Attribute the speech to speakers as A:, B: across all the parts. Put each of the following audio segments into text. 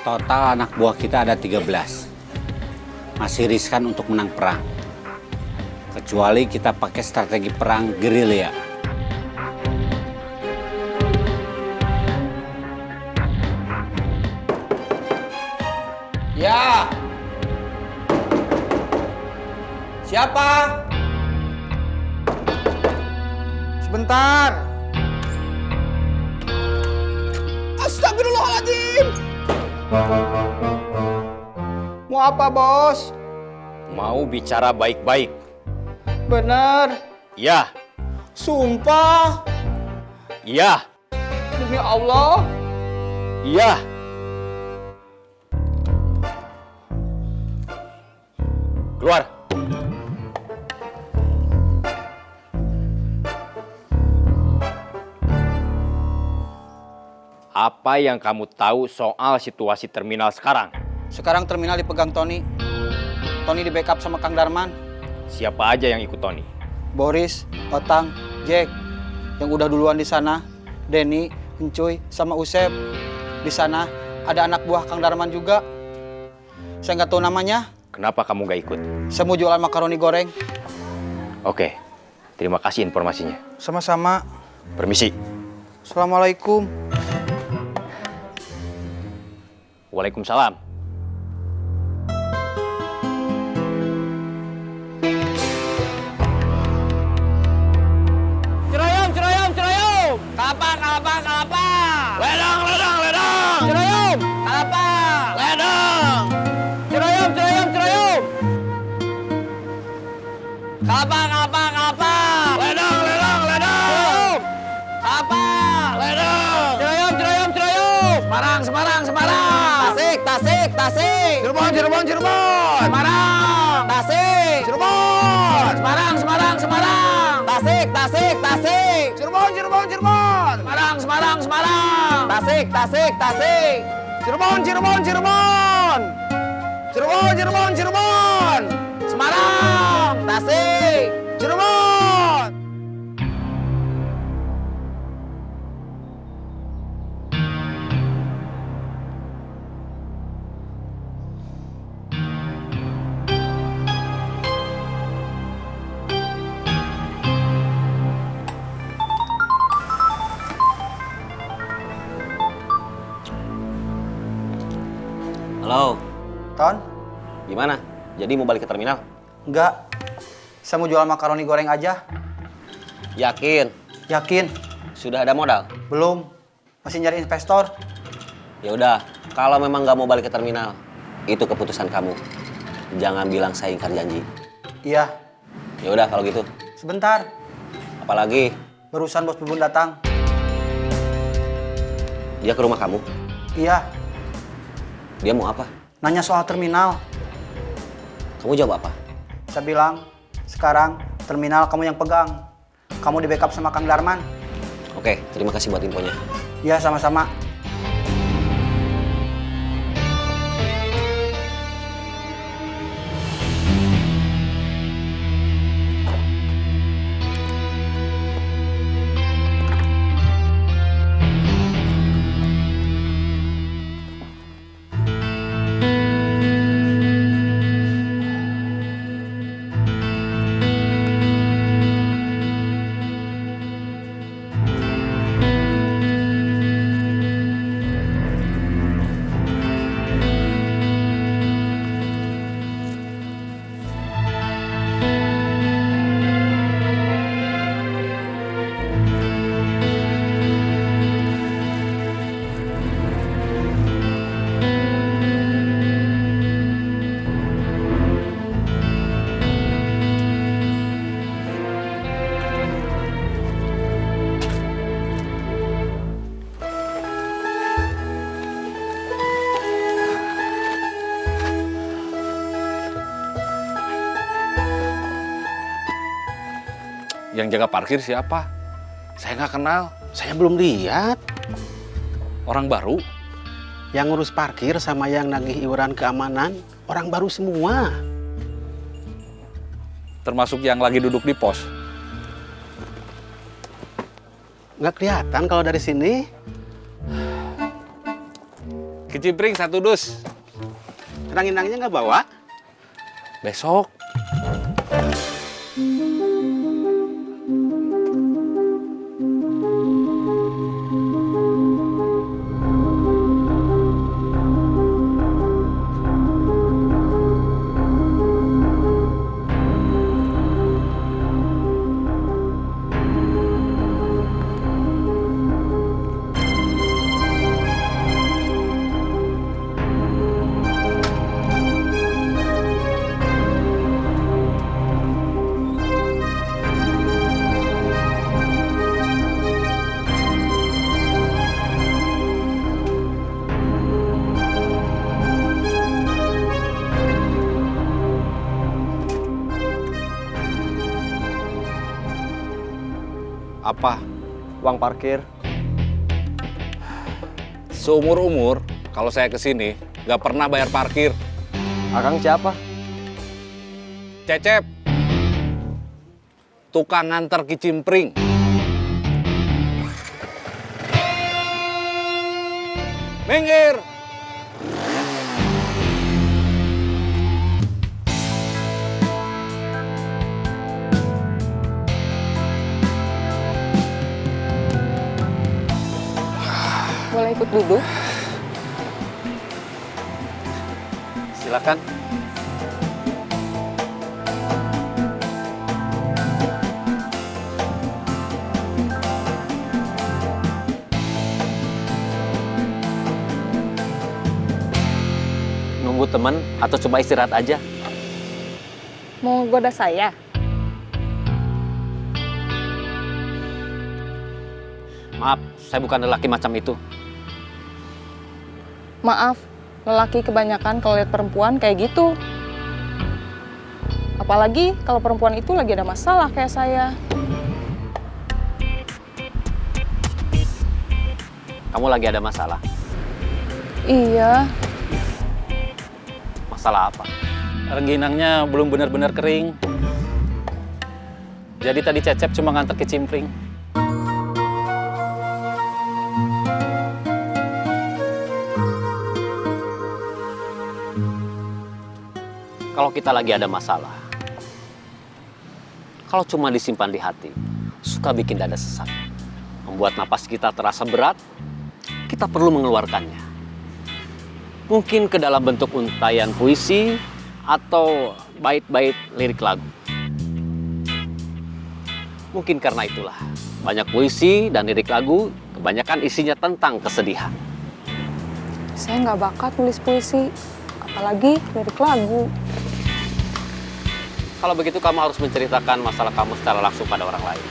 A: Total anak buah kita ada 13. Masih riskan untuk menang perang. Kecuali kita pakai strategi perang gerilya.
B: Ya. Siapa? Sebentar. Astagfirullahaladzim. Mau apa, Bos?
C: Mau bicara baik-baik.
B: Bener.
C: Ya.
B: Sumpah.
C: Ya.
B: Demi Allah.
C: Ya. Keluar. Apa yang kamu tahu soal situasi terminal sekarang?
B: Sekarang terminal dipegang Tony. Tony di backup sama Kang Darman.
C: Siapa aja yang ikut Tony?
B: Boris, Otang, Jack. Yang udah duluan di sana. Denny, Encuy, sama Usep. Di sana ada anak buah Kang Darman juga. Saya nggak tahu namanya.
C: Kenapa kamu gak ikut?
B: Saya mau jualan makaroni goreng.
C: Oke, terima kasih informasinya.
B: Sama-sama.
C: Permisi.
B: Assalamualaikum.
C: Waalaikumsalam.
B: Cerayam, cerayam, cerayam. Kelapa, kelapa, kelapa.
C: Ledang, ledang, ledang.
B: Cerayam, kelapa.
C: Ledang.
B: Cerayam, cerayam, cerayam. Kelapa, kelapa, kelapa.
C: Ledang, ledang, ledang.
B: Kelapa.
C: Ledang.
B: Cerayam, cerayam, cerayam. Semarang, Semarang, Semarang. Tasik, Tasik, Tasik.
C: Cirebon, Cirebon, Cirebon.
B: Semarang. Tasik.
C: Cirebon.
B: Semarang, Semarang, Semarang. Tasik, Tasik, Tasik.
C: Cirebon, Cirebon, Cirebon.
B: Semarang, Semarang, Semarang. Tasik, Tasik, Tasik.
C: Cirebon, Cirebon, Cirebon. Cirebon, Cirebon, Cirebon.
B: Semarang, Tasik.
C: Cirebon.
A: Halo,
B: Ton?
A: gimana? Jadi mau balik ke terminal?
B: Enggak. Saya mau jual makaroni goreng aja.
A: Yakin?
B: Yakin?
A: Sudah ada modal?
B: Belum. Masih nyari investor.
A: Ya udah, kalau memang nggak mau balik ke terminal, itu keputusan kamu. Jangan bilang saya ingkar janji.
B: Iya.
A: Ya udah kalau gitu.
B: Sebentar.
A: Apalagi
B: Barusan bos bubun datang.
A: dia ke rumah kamu,
B: Iya.
A: dia mau apa?
B: Nanya soal terminal.
A: Kamu jawab apa?
B: Saya bilang, sekarang terminal kamu yang pegang. Kamu di backup sama Kang Darman.
A: Oke, terima kasih buat infonya.
B: Iya, sama-sama.
D: Yang jaga parkir siapa? Saya nggak kenal.
E: Saya belum lihat.
D: Orang baru.
E: Yang ngurus parkir sama yang nagih iuran keamanan, orang baru semua.
D: Termasuk yang lagi duduk di pos.
E: Nggak kelihatan kalau dari sini.
D: Kicimpring 1 dus.
E: Rangin-ranginnya nggak bawa?
D: Besok. Apa?
C: Uang parkir.
D: Seumur-umur, kalau saya kesini, nggak pernah bayar parkir.
C: Akang siapa?
D: Cecep. Tukang nganter kicimpring. Minggir!
F: Boleh ikut duduk?
E: Silakan.
G: Nunggu teman atau coba istirahat aja?
F: Mau goda saya?
G: Maaf, saya bukan lelaki macam itu.
F: Maaf, lelaki kebanyakan kalau lihat perempuan kayak gitu. Apalagi kalau perempuan itu lagi ada masalah kayak saya.
G: Kamu lagi ada masalah?
F: Iya,
G: Masalah apa?
D: Rengginangnya belum benar-benar kering. Jadi tadi Cecep cuma nganter kicimpring.
G: Kalau kita lagi ada masalah, kalau cuma disimpan di hati, suka bikin dada sesak. Membuat napas kita terasa berat, kita perlu mengeluarkannya. Mungkin ke dalam bentuk untayan puisi atau bait-bait lirik lagu. Mungkin karena itulah, banyak puisi dan lirik lagu kebanyakan isinya tentang kesedihan.
F: saya nggak bakat nulis puisi, apalagi lirik lagu.
G: Kalau begitu kamu harus menceritakan masalah kamu secara langsung pada orang lain.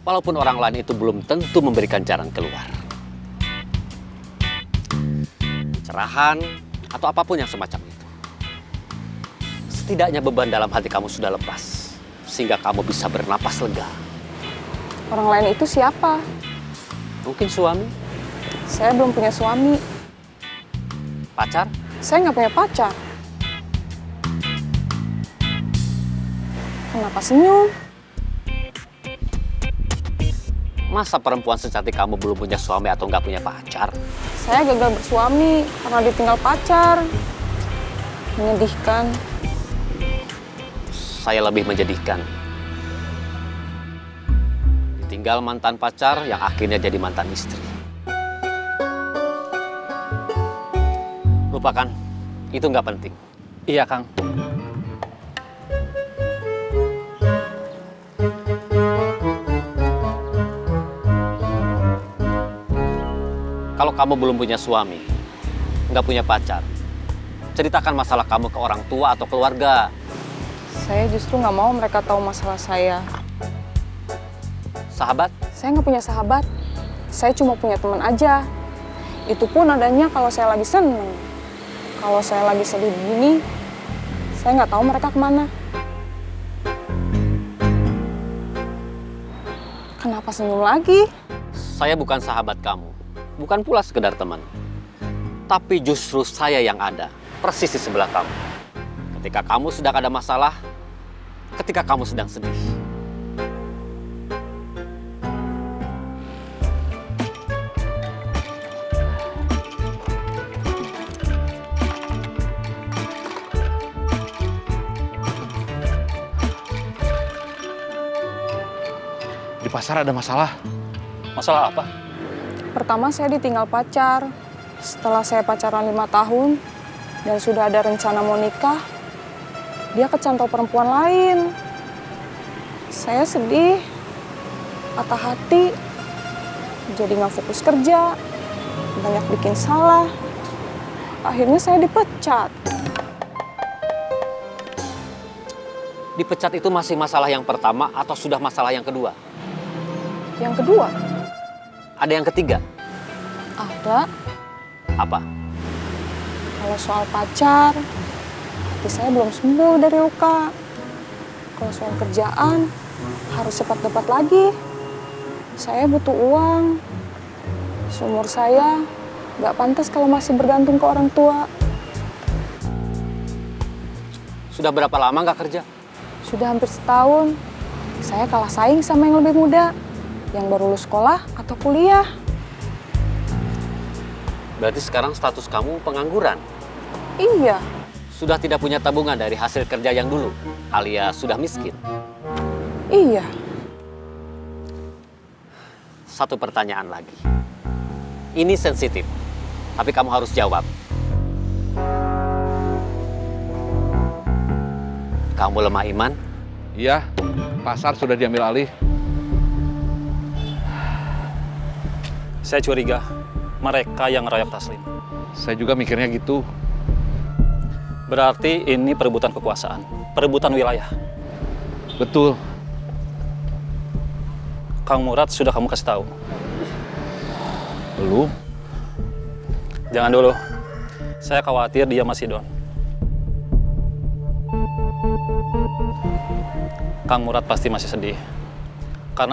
G: Walaupun orang lain itu belum tentu memberikan jalan keluar. Cerahan atau apapun yang semacam itu. Setidaknya beban dalam hati kamu sudah lepas. Sehingga kamu bisa bernapas lega.
F: Orang lain itu siapa?
G: Mungkin suami,
F: Saya belum punya suami.
G: pacar,
F: Saya nggak punya pacar. Kenapa senyum?
G: masa perempuan secantik kamu belum punya suami atau nggak punya pacar?
F: Saya gagal bersuami karena ditinggal pacar. Menyedihkan.
G: Saya lebih menjadikan. Tinggal mantan pacar yang akhirnya jadi mantan istri. Lupakan, itu nggak penting.
D: Iya, Kang.
G: Kalau kamu belum punya suami, nggak punya pacar, ceritakan masalah kamu ke orang tua atau keluarga.
F: Saya justru nggak mau mereka tahu masalah saya.
G: Sahabat,
F: Saya nggak punya sahabat. Saya cuma punya teman aja. Itu pun adanya kalau saya lagi seneng. Kalau saya lagi sedih begini, saya nggak tahu mereka kemana. Kenapa senyum lagi?
G: saya bukan sahabat kamu, bukan pula sekedar teman. Tapi justru saya yang ada, persis di sebelah kamu. Ketika kamu sedang ada masalah, ketika kamu sedang sedih.
D: pasar ada masalah.
H: Masalah apa?
F: Pertama saya ditinggal pacar. Setelah saya pacaran 5 tahun dan sudah ada rencana mau nikah, dia kecantol perempuan lain. Saya sedih, patah hati, jadi nggak fokus kerja, banyak bikin salah. Akhirnya saya dipecat.
G: Dipecat itu masih masalah yang pertama atau sudah masalah yang kedua?
F: Yang kedua,
G: Ada yang ketiga?
F: ada
G: Apa?
F: kalau soal pacar, hati saya belum sembuh dari luka. Kalau soal kerjaan, harus cepat dapat lagi. Saya butuh uang. Seumur saya, nggak pantas kalau masih bergantung ke orang tua.
G: Sudah berapa lama nggak kerja?
F: Sudah hampir setahun, saya kalah saing sama yang lebih muda, yang baru lulus sekolah atau kuliah.
G: Berarti sekarang status kamu pengangguran.
F: Iya,
G: Sudah tidak punya tabungan dari hasil kerja yang dulu, alias sudah miskin.
F: iya.
G: Satu pertanyaan lagi. Ini sensitif, tapi kamu harus jawab. Kamu lemah iman?
D: Iya, pasar sudah diambil alih.
H: Saya curiga mereka yang ngeroyok Taslim.
D: Saya juga mikirnya gitu.
H: Berarti ini perebutan kekuasaan, perebutan wilayah.
D: Betul.
H: Kang Murad sudah kamu kasih tahu.
D: Belum.
H: Jangan dulu. Saya khawatir dia masih down. Kang Murad pasti masih sedih.